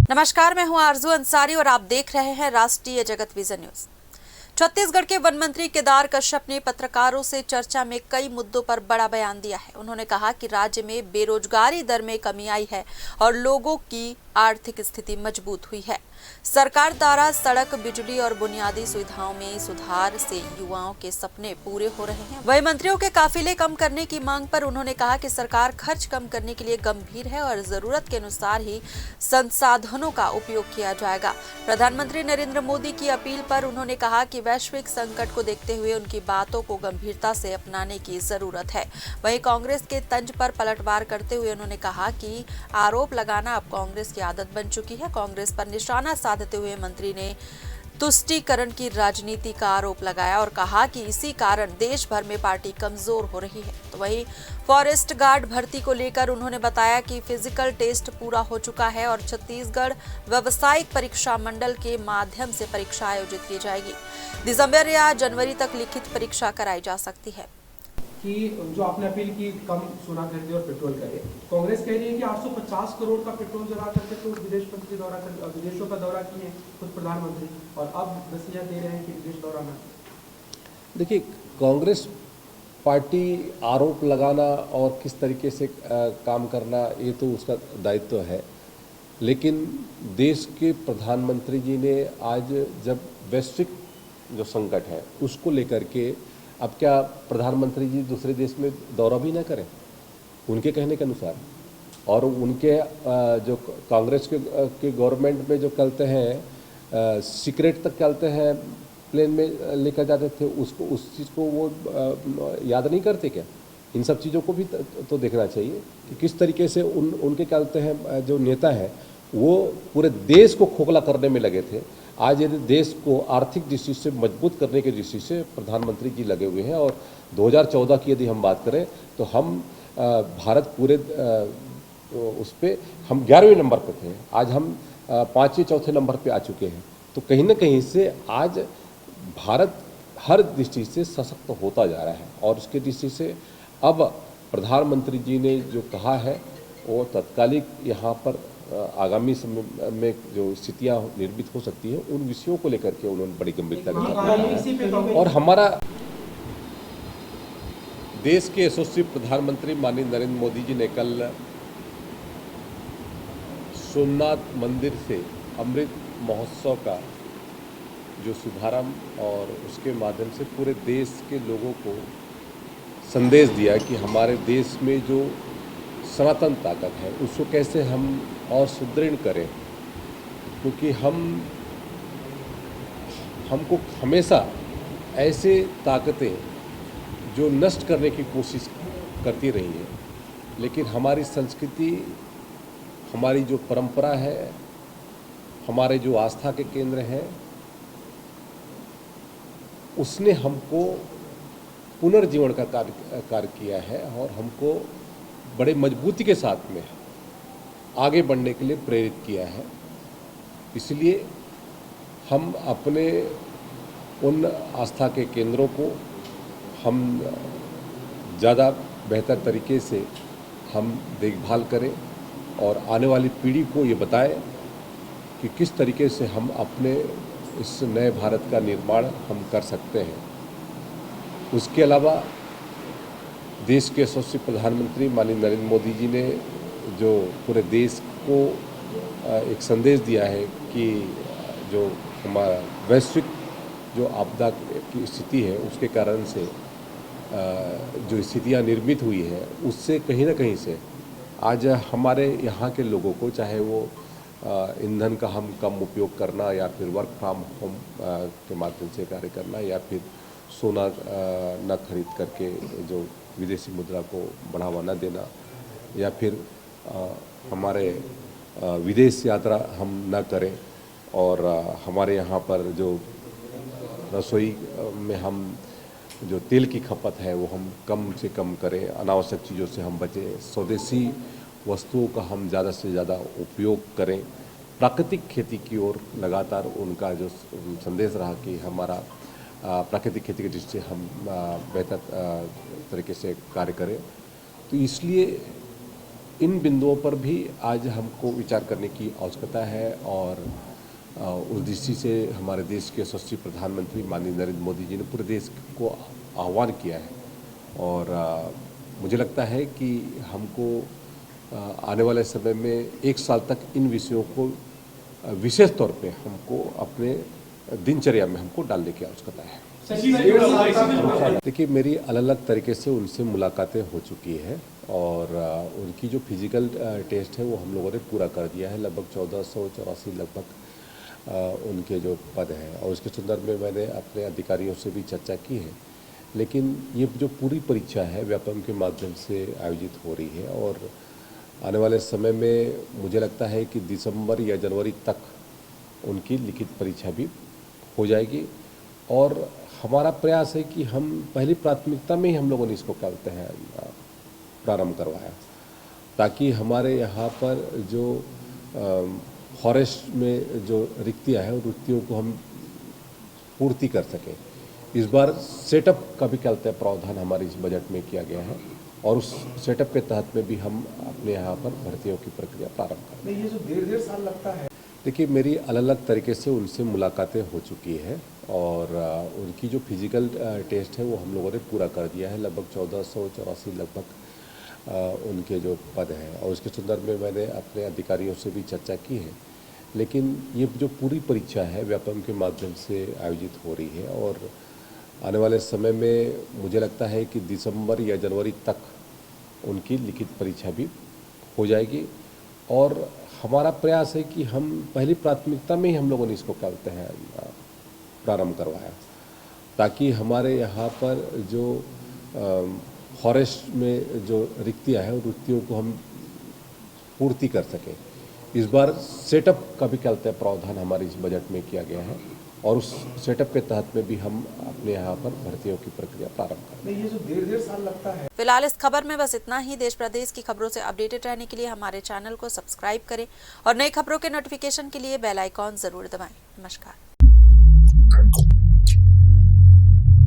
नमस्कार, मैं हूं आरजू अंसारी और आप देख रहे हैं राष्ट्रीय जगत विजन न्यूज। छत्तीसगढ़ के वन मंत्री केदार कश्यप ने पत्रकारों से चर्चा में कई मुद्दों पर बड़ा बयान दिया है। उन्होंने कहा कि राज्य में बेरोजगारी दर में कमी आई है और लोगों की आर्थिक स्थिति मजबूत हुई है। सरकार द्वारा सड़क, बिजली और बुनियादी सुविधाओं में सुधार से युवाओं के सपने पूरे हो रहे हैं। वहीं मंत्रियों के काफिले कम करने की मांग पर उन्होंने कहा कि सरकार खर्च कम करने के लिए गंभीर है और जरूरत के अनुसार ही संसाधनों का उपयोग किया जाएगा। प्रधानमंत्री नरेंद्र मोदी की अपील पर उन्होंने कहा कि वैश्विक संकट को देखते हुए उनकी बातों को गंभीरता से अपनाने की जरूरत है। वहीं कांग्रेस के तंज पर पलटवार करते हुए उन्होंने कहा कि आरोप लगाना अब कांग्रेस की आदत बन चुकी है। कांग्रेस पर निशाना साधते हुए मंत्री ने तुष्टीकरण की राजनीति का आरोप लगाया और कहा कि इसी कारण देश भर में पार्टी कमजोर हो रही है। तो वहीं फॉरेस्ट गार्ड भर्ती को लेकर उन्होंने बताया कि फिजिकल टेस्ट पूरा हो चुका है और छत्तीसगढ़ व्यावसायिक परीक्षा मंडल के माध्यम से परीक्षा आयोजित की जाएगी। दिसंबर या जनवरी तक लिखित परीक्षा कराई जा सकती है। कि जो आपने अपील की कम सोना खरीदे और पेट्रोल करे, कांग्रेस कह रही है कि 850 करोड़ का पेट्रोल जला करके तो विदेशों का दौरा किए खुद प्रधानमंत्री, और अब नसीहत दे रहे हैं कि विदेश दौरा न। देखिए, कांग्रेस पार्टी आरोप लगाना और किस तरीके से काम करना, ये तो उसका दायित्व है। लेकिन देश के प्रधानमंत्री जी ने आज जब वैश्विक जो संकट है उसको लेकर के, अब क्या प्रधानमंत्री जी दूसरे देश में दौरा भी ना करें उनके कहने के अनुसार? और उनके जो कांग्रेस के गवर्नमेंट में जो चलते हैं, सीक्रेट तक चलते हैं, प्लेन में लेकर जाते थे, उसको उस चीज़ को वो याद नहीं करते क्या? इन सब चीज़ों को भी तो देखना चाहिए कि किस तरीके से उनके चलते हैं जो नेता हैं वो पूरे देश को खोखला करने में लगे थे। आज यदि देश को आर्थिक दृष्टि से मजबूत करने की दृष्टि से प्रधानमंत्री जी लगे हुए हैं। और 2014 की यदि हम बात करें तो हम भारत पूरे उस पर हम 11वें नंबर पर थे, आज हम 5वें चौथे नंबर पे आ चुके हैं। तो कहीं ना कहीं से आज भारत हर दृष्टि से सशक्त होता जा रहा है और उसके दृष्टि से अब प्रधानमंत्री जी ने जो कहा है वो तत्कालिक यहाँ पर आगामी समय में जो स्थितियाँ निर्मित हो सकती हैं उन विषयों को लेकर के उन्होंने बड़ी गंभीरता के साथ। और हमारा देश के यशस्वी प्रधानमंत्री माननीय नरेंद्र मोदी जी ने कल सोमनाथ मंदिर से अमृत महोत्सव का जो शुभारंभ और उसके माध्यम से पूरे देश के लोगों को संदेश दिया कि हमारे देश में जो सनातन ताकत है उसको कैसे हम और सुदृढ़ करें, क्योंकि हमको हमेशा ऐसे ताकतें जो नष्ट करने की कोशिश करती रही है, लेकिन हमारी संस्कृति, हमारी जो परंपरा है, हमारे जो आस्था के केंद्र हैं, उसने हमको पुनर्जीवन का कार्य किया है और हमको बड़े मजबूती के साथ में आगे बढ़ने के लिए प्रेरित किया है। इसलिए हम अपने उन आस्था के केंद्रों को हम ज़्यादा बेहतर तरीके से हम देखभाल करें और आने वाली पीढ़ी को ये बताएं कि किस तरीके से हम अपने इस नए भारत का निर्माण हम कर सकते हैं। उसके अलावा देश के यशस्वी प्रधानमंत्री माननीय नरेंद्र मोदी जी ने जो पूरे देश को एक संदेश दिया है कि जो हमारा वैश्विक जो आपदा की स्थिति है उसके कारण से जो स्थितियां निर्मित हुई है, उससे कहीं ना कहीं से आज हमारे यहाँ के लोगों को, चाहे वो ईंधन का हम कम उपयोग करना या फिर वर्क फ्रॉम होम के माध्यम से कार्य करना या फिर सोना न खरीद करके जो विदेशी मुद्रा को बढ़ावा न देना या फिर हमारे विदेश यात्रा हम न करें और हमारे यहाँ पर जो रसोई में हम जो तेल की खपत है वो हम कम से कम करें, अनावश्यक चीज़ों से हम बचें, स्वदेशी वस्तुओं का हम ज़्यादा से ज़्यादा उपयोग करें, प्राकृतिक खेती की ओर लगातार उनका जो संदेश रहा कि हमारा प्राकृतिक खेती की दृष्टि से हम बेहतर तरीके से कार्य करें। तो इसलिए इन बिंदुओं पर भी आज हमको विचार करने की आवश्यकता है और उस दृष्टि से हमारे देश के यशस्वी प्रधानमंत्री माननीय नरेंद्र मोदी जी ने पूरे देश को आह्वान किया है और मुझे लगता है कि हमको आने वाले समय में 1 साल तक इन विषयों को विशेष तौर पे हमको अपने दिनचर्या में हमको डालने की आवश्यकता है। देखिए, मेरी अलग अलग तरीके से उनसे मुलाकातें हो चुकी है और उनकी जो फिजिकल टेस्ट है वो हम लोगों ने पूरा कर दिया है। लगभग 1484 लगभग उनके जो पद हैं और उसके संदर्भ में मैंने अपने अधिकारियों से भी चर्चा की है। लेकिन ये जो पूरी परीक्षा है व्यापम के माध्यम से आयोजित हो रही है और आने वाले समय में मुझे लगता है कि दिसंबर या जनवरी तक उनकी लिखित परीक्षा भी हो जाएगी और हमारा प्रयास है कि हम पहली प्राथमिकता में ही हम लोगों ने इसको क्या कहते हैं प्रारंभ करवाया, ताकि हमारे यहाँ पर जो फॉरेस्ट में जो रिक्तियाँ हैं उन रिक्तियों को हम पूर्ति कर सकें। इस बार सेटअप का भी क्या कहते हैं प्रावधान हमारे इस बजट में किया गया है और उस सेटअप के तहत में भी हम अपने यहाँ पर भर्तियों की प्रक्रिया प्रारंभ करें। ये जो 1.5 साल लगता है, देखिए, मेरी अलग अलग तरीके से उनसे मुलाकातें हो चुकी है और उनकी जो फिजिकल टेस्ट है वो हम लोगों ने पूरा कर दिया है। लगभग 1484 लगभग उनके जो पद हैं और उसके संदर्भ में मैंने अपने अधिकारियों से भी चर्चा की है। लेकिन ये जो पूरी परीक्षा है व्यापम के माध्यम से आयोजित हो रही है और आने वाले समय में मुझे लगता है कि दिसंबर या जनवरी तक उनकी लिखित परीक्षा भी हो जाएगी और हमारा प्रयास है कि हम पहली प्राथमिकता में ही हम लोगों ने इसको क्या कहते हैं प्रारंभ करवाया, ताकि हमारे यहाँ पर जो फॉरेस्ट में जो रिक्तियाँ हैं उन रिक्तियों को हम पूर्ति कर सकें। इस बार सेटअप का भी क्या कहते हैं प्रावधान हमारे इस बजट में किया गया है और उस सेटअप के तहत में भी हम अपने यहाँ पर भर्तियों की प्रक्रिया प्रारंभ करें। ये जो 1.5 साल लगता है। फिलहाल इस खबर में बस इतना ही। देश प्रदेश की खबरों से अपडेटेड रहने के लिए हमारे चैनल को सब्सक्राइब करें और नई खबरों के नोटिफिकेशन के लिए बेल आइकॉन जरूर दबाएं। नमस्कार।